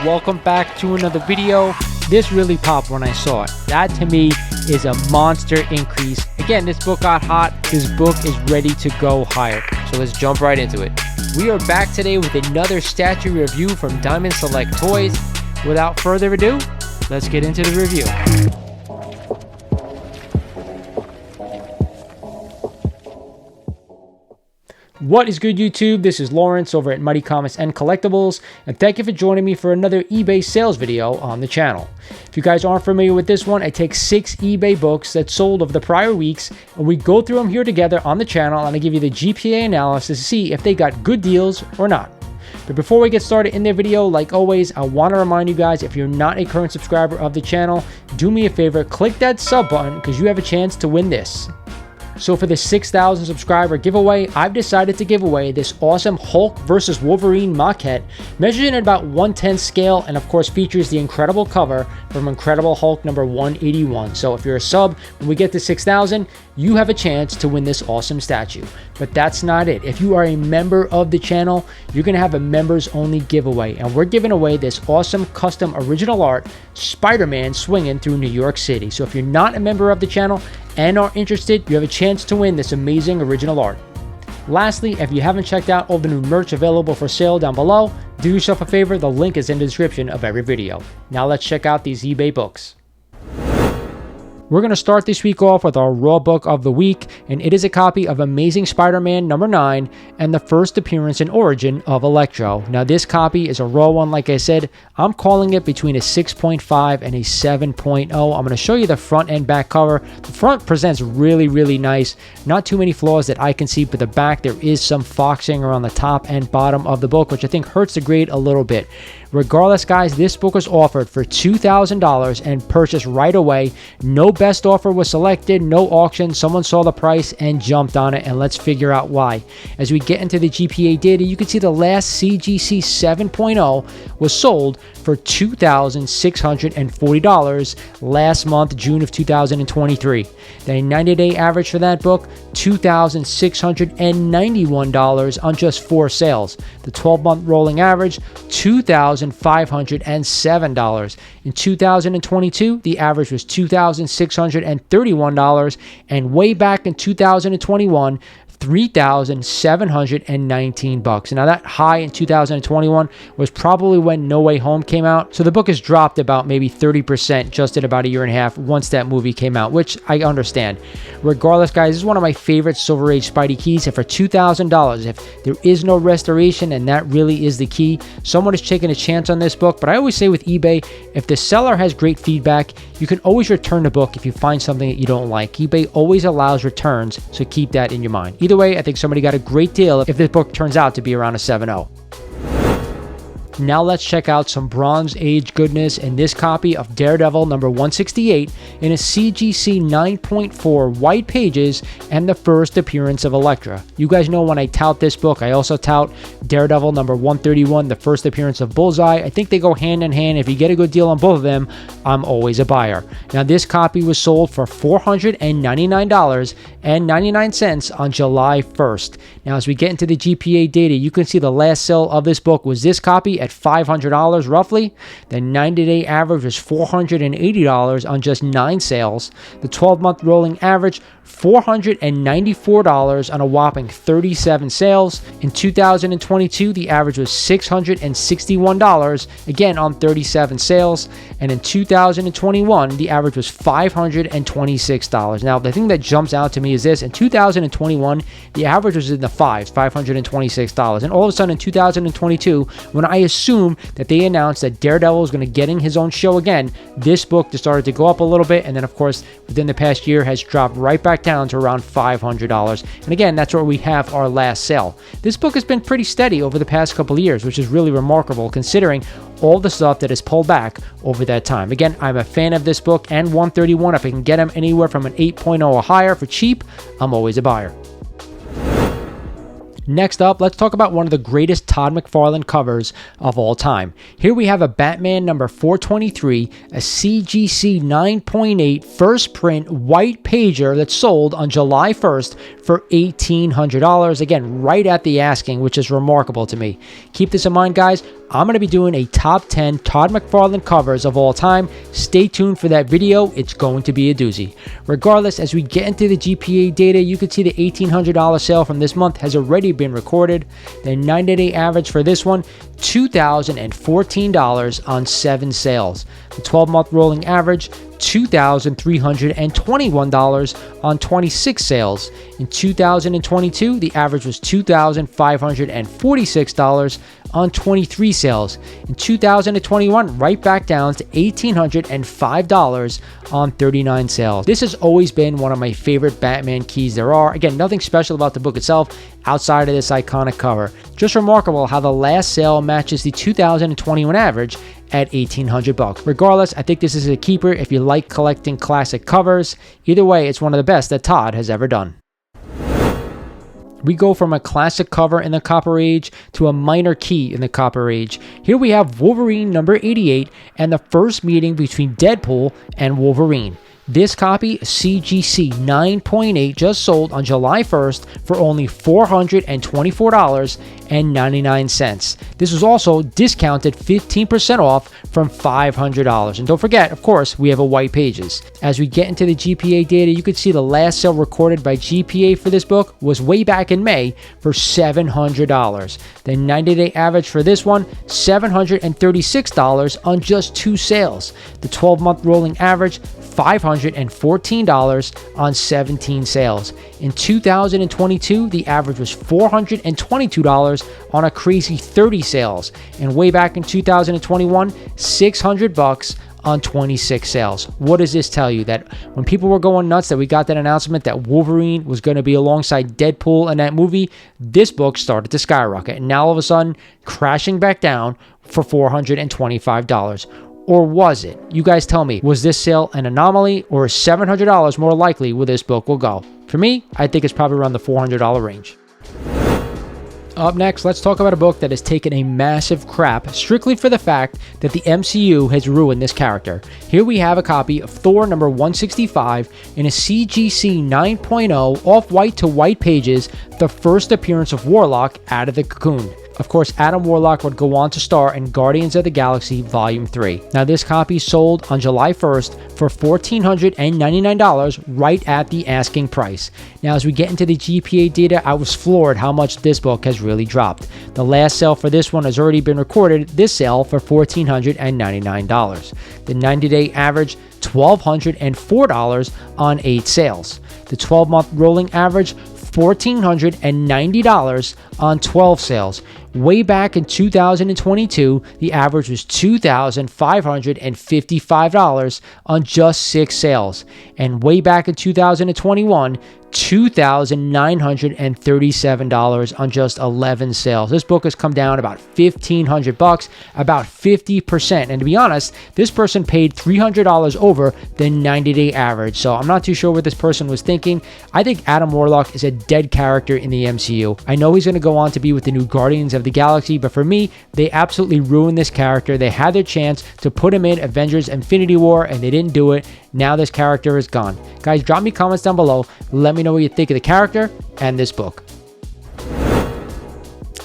welcome back to another video. This really popped when I saw it. That to me is a monster increase. Again, this book got hot. This book is ready to go higher. So let's jump right into it. We are back today with another statue review from Diamond Select Toys. Without further ado, let's get into the review. What is good, YouTube? This is Lawrence over at Mighty Comics and Collectibles, and thank you for joining me for another eBay sales video on the channel. If you guys aren't familiar with this one, I take 6 eBay books that sold over the prior weeks, and we go through them here together on the channel, and I give you the GPA analysis to see if they got good deals or not. But before we get started in the video, like always, I want to remind you guys, if you're not a current subscriber of the channel, do me a favor, click that sub button because you have a chance to win this. So for the 6,000 subscriber giveaway, I've decided to give away this awesome Hulk vs. Wolverine maquette, measured in about 1/10 scale, and of course features the incredible cover from Incredible Hulk number 181. So if you're a sub, when we get to 6,000, you have a chance to win this awesome statue. But that's not it. If you are a member of the channel, you're going to have a members only giveaway, and we're giving away this awesome custom original art Spider-Man swinging through New York City. So if you're not a member of the channel and are interested, you have a chance to win this amazing original art. Lastly, if you haven't checked out all the new merch available for sale down below, do yourself a favor, the link is in the description of every video. Now let's check out these eBay books. We're going to start this week off with our Raw book of the week, and it is a copy of Amazing Spider-Man number 9 and the first appearance and origin of Electro. Now this copy is a Raw one, like I said. I'm calling it between a 6.5 and a 7.0. I'm going to show you the front and back cover. The front presents really nice. Not too many flaws that I can see, but the back there is some foxing around the top and bottom of the book, which I think hurts the grade a little bit. Regardless, guys, this book was offered for $2,000 and purchased right away. No best offer was selected, no auction. Someone saw the price and jumped on it, and let's figure out why. As we get into the GPA data, you can see the last CGC 7.0 was sold for $2,640 last month, June of 2023. Then a 90-day average for that book, $2,691 on just 4 sales. The 12-month rolling average, $2,507. In 2022, the average was $2,631, and way back in 2021, $3,719. Now that high in 2021 was probably when No Way Home came out, so the book has dropped about maybe 30% just in about a year and a half once that movie came out, which I understand. Regardless, guys, this is one of my favorite Silver Age Spidey keys, and for $2,000, if there is no restoration, and that really is the key, someone is taking a chance on this book. But I always say with eBay, if the seller has great feedback, you can always return the book if you find something that you don't like. eBay always allows returns, so keep that in your mind. Either way, I think somebody got a great deal if this book turns out to be around a 7.0. Now let's check out some Bronze Age goodness in this copy of Daredevil number 168 in a CGC 9.4 white pages and the first appearance of Elektra. You guys know when I tout this book, I also tout Daredevil number 131, the first appearance of Bullseye. I think they go hand in hand. If you get a good deal on both of them, I'm always a buyer. Now this copy was sold for $499.99 on July 1st. Now as we get into the GPA data, you can see the last sale of this book was this copy at $500 roughly. The 90-day average was $480 on just 9 sales. The 12-month rolling average, $494 on a whopping 37 sales. In 2022, the average was $661, again on 37 sales. And in 2021, the average was $526. Now, the thing that jumps out to me is this. In 2021, the average was in the fives, $526. And all of a sudden in 2022, when I assume that they announced that Daredevil is going to getting his own show again, this book just started to go up a little bit, and then of course within the past year has dropped right back down to around $500. And again, that's where we have our last sale. This book has been pretty steady over the past couple of years, which is really remarkable considering all the stuff that has pulled back over that time. Again, I'm a fan of this book and 131. If I can get them anywhere from an 8.0 or higher for cheap, I'm always a buyer. Next up, let's talk about one of the greatest Todd McFarlane covers of all time. Here we have a Batman number 423, a CGC 9.8 first print white pager that sold on July 1st for $1,800. Again, right at the asking, which is remarkable to me. Keep this in mind, guys. I'm going to be doing a top 10 Todd McFarlane covers of all time. Stay tuned for that video. It's going to be a doozy. Regardless, as we get into the GPA data, you can see the $1,800 sale from this month has already been recorded. The 90-day average for this one, $2,014 on 7 sales. The 12-month rolling average, $2,321 on 26 sales. In 2022, the average was $2,546 on 23 sales. In 2021, right back down to $1,805 on 39 sales. This has always been one of my favorite Batman keys there are. Again, nothing special about the book itself outside of this iconic cover. Just remarkable how the last sale matches the 2021 average at $1,800. Regardless, I think this is a keeper if you like collecting classic covers. Either way, it's one of the best that Todd has ever done. We go from a classic cover in the Copper Age to a minor key in the Copper Age. Here we have Wolverine number 88 and the first meeting between Deadpool and Wolverine. This copy, CGC 9.8, just sold on July 1st for only $424.99. This was also discounted 15% off from $500. And don't forget, of course, we have a white pages. As we get into the GPA data, you can see the last sale recorded by GPA for this book was way back in May for $700. The 90-day average for this one, $736 on just 2 sales. The 12-month rolling average, $514 on 17 sales. In 2022, the average was $422 on a crazy 30 sales. And way back in 2021, $600 on 26 sales. What does this tell you? That when people were going nuts that we got that announcement that Wolverine was going to be alongside Deadpool in that movie, this book started to skyrocket. And now all of a sudden, crashing back down for $425. Or was it? You guys tell me. Was this sale an anomaly, or is $700 more likely where this book will go? For me, I think it's probably around the $400 range. Up next, let's talk about a book that has taken a massive crap strictly for the fact that the MCU has ruined this character. Here we have a copy of Thor number 165 in a CGC 9.0 off-white to white pages, the first appearance of Warlock out of the cocoon. Of course, Adam Warlock would go on to star in Guardians of the Galaxy Volume 3. Now, this copy sold on July 1st for $1,499, right at the asking price. Now, as we get into the GPA data, I was floored how much this book has really dropped. The last sale for this one has already been recorded, this sale for $1,499. The 90-day average, $1,204 on 8 sales. The 12-month rolling average, $1,490 on 12 sales. Way back in 2022, the average was $2,555 on just 6 sales. And way back in 2021, $2,937 on just 11 sales. This book has come down about $1,500, about 50%. And to be honest, this person paid $300 over the 90-day average. So I'm not too sure what this person was thinking. I think Adam Warlock is a dead character in the MCU. I know he's going to go on to be with the new Guardians of the Galaxy, but for me, they absolutely ruined this character. They had their chance to put him in Avengers Infinity War, and they didn't do it. Now this character is gone. Guys, drop me comments down below. Let me know what you think of the character and this book.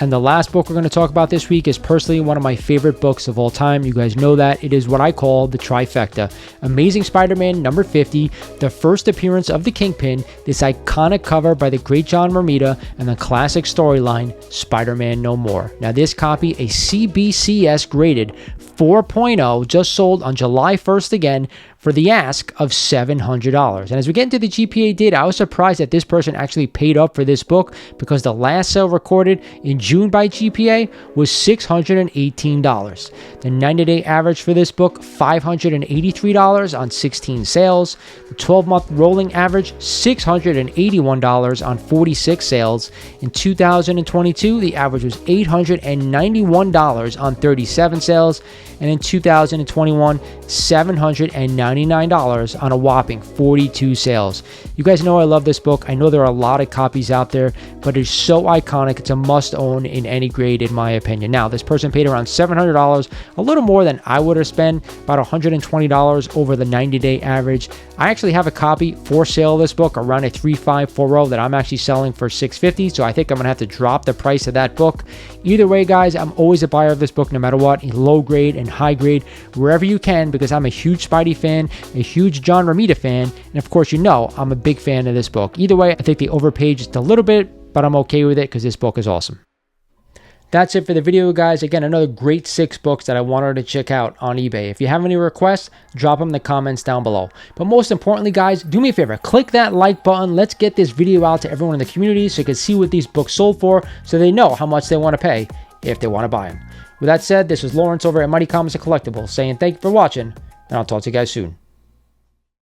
And the last book we're going to talk about this week is personally one of my favorite books of all time. You guys know that. It is what I call the trifecta. Amazing Spider-Man number 50, the first appearance of the Kingpin, this iconic cover by the great John Romita, and the classic storyline, Spider-Man No More. Now this copy, a CBCS graded 4.0, just sold on July 1st again for the ask of $700. And as we get into the GPA data, I was surprised that this person actually paid up for this book, because the last sale recorded in June by GPA was $618. The 90-day average for this book, $583 on 16 sales. The 12-month rolling average, $681 on 46 sales. In 2022, the average was $891 on 37 sales. And in 2021, $799 $99 on a whopping 42 sales. You guys know I love this book. I know there are a lot of copies out there, but it's so iconic. It's a must own in any grade, in my opinion. Now, this person paid around $700, a little more than I would have spent, about $120 over the 90-day average. I actually have a copy for sale of this book around a 3540 that I'm actually selling for $650, so I think I'm gonna have to drop the price of that book. Either way, guys, I'm always a buyer of this book no matter what, in low grade and high grade, wherever you can, because I'm a huge Spidey fan, a huge John Romita fan, and of course, you know I'm a big fan of this book. Either way, I think they overpaid just a little bit, but I'm okay with it because this book is awesome. That's it for the video, guys. Again, another great 6 books that I wanted to check out on eBay. If you have any requests, drop them in the comments down below. But most importantly, guys, do me a favor, click that like button. Let's get this video out to everyone in the community so you can see what these books sold for, so they know how much they want to pay if they want to buy them. With that said, this was Lawrence over at Mighty Comics and Collectibles saying thank you for watching, and I'll talk to you guys soon.